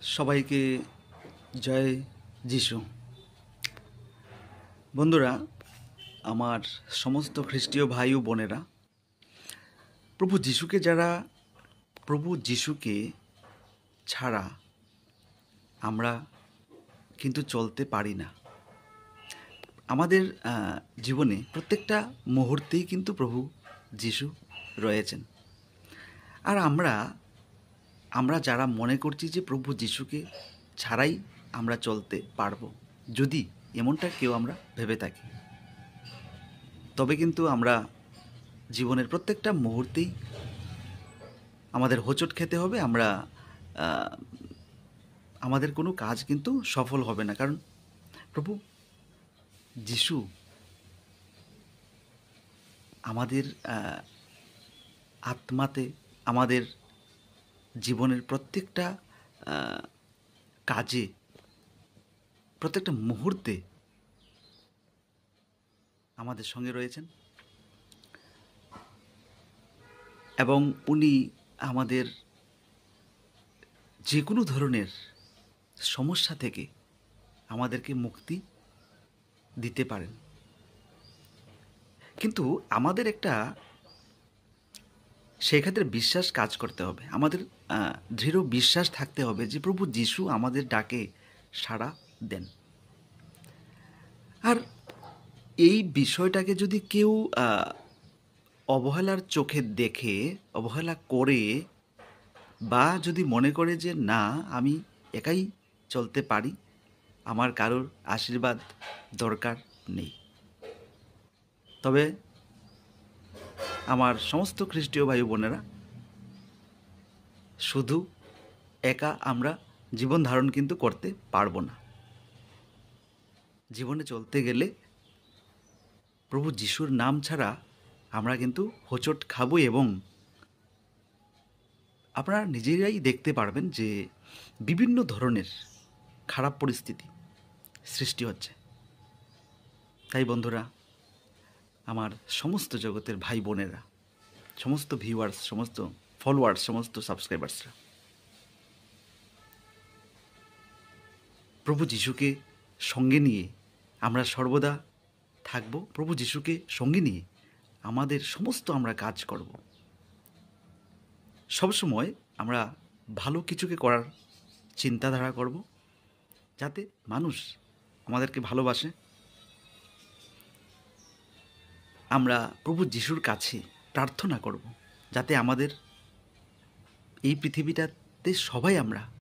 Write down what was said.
সবাইকে জয় যিশু। বন্ধুরা, আমার সমস্ত খ্রিস্টীয় ভাই ও বোনেরা, প্রভু যিশুকে ছাড়া আমরা কিন্তু চলতে পারি না। আমাদের জীবনে প্রত্যেকটা মুহূর্তেই কিন্তু প্রভু যিশু রয়েছেন। আর আমরা যারা মনে করছি যে প্রভু যিশুকে ছাড়াই আমরা চলতে পারবো, যদি এমনটা কেউ আমরা ভেবে থাকি, তবে কিন্তু আমরা জীবনের প্রত্যেকটা মুহূর্তেই আমাদের হোঁচট খেতে হবে। আমাদের কোনো কাজ কিন্তু সফল হবে না, কারণ প্রভু যিশু আমাদের আত্মাতে, আমাদের জীবনের প্রত্যেকটা কাজে, প্রত্যেকটা মুহূর্তে আমাদের সঙ্গে রয়েছেন, এবং উনি আমাদের যে কোনো ধরনের সমস্যা থেকে আমাদেরকে মুক্তি দিতে পারেন। কিন্তু আমাদের একটা সেক্ষেত্রে বিশ্বাস কাজ করতে হবে। আমাদের দৃঢ় বিশ্বাস থাকতে হবে যে প্রভু যিশু আমাদের ডাকে সাড়া দেন। আর এই বিষয়টাকে যদি কেউ অবহেলার চোখে দেখে, অবহেলা করে, বা যদি মনে করে যে না, আমি একাই চলতে পারি, আমার কারোর আশীর্বাদ দরকার নেই, তবে আমার সমস্ত খ্রিস্টীয় ভাই বোনেরা, শুধু একা আমরা জীবন ধারণ কিন্তু করতে পারবো না। জীবনে চলতে গেলে প্রভু যিশুর নাম ছাড়া আমরা কিন্তু হোঁচট খাবো, এবং আপনারা নিজেরাই দেখতে পারবেন যে বিভিন্ন ধরনের খারাপ পরিস্থিতি সৃষ্টি হচ্ছে। তাই বন্ধুরা, আমার সমস্ত জগতের ভাই বোনেরা, সমস্ত ভিউয়ার্স, সমস্ত ফলোয়ার্স, সমস্ত সাবস্ক্রাইবার্সরা, প্রভু যিশুকে সঙ্গে নিয়ে আমরা সর্বদা থাকব। প্রভু যিশুকে সঙ্গে নিয়ে আমাদের সমস্ত আমরা কাজ করব। সবসময় আমরা ভালো কিছুকে করার চিন্তাধারা করব, যাতে মানুষ আমাদেরকে ভালোবাসে। আমরা প্রভু যিশুর কাছে প্রার্থনা করব, যাতে আমাদের এই পৃথিবীটাতে সবাই আমরা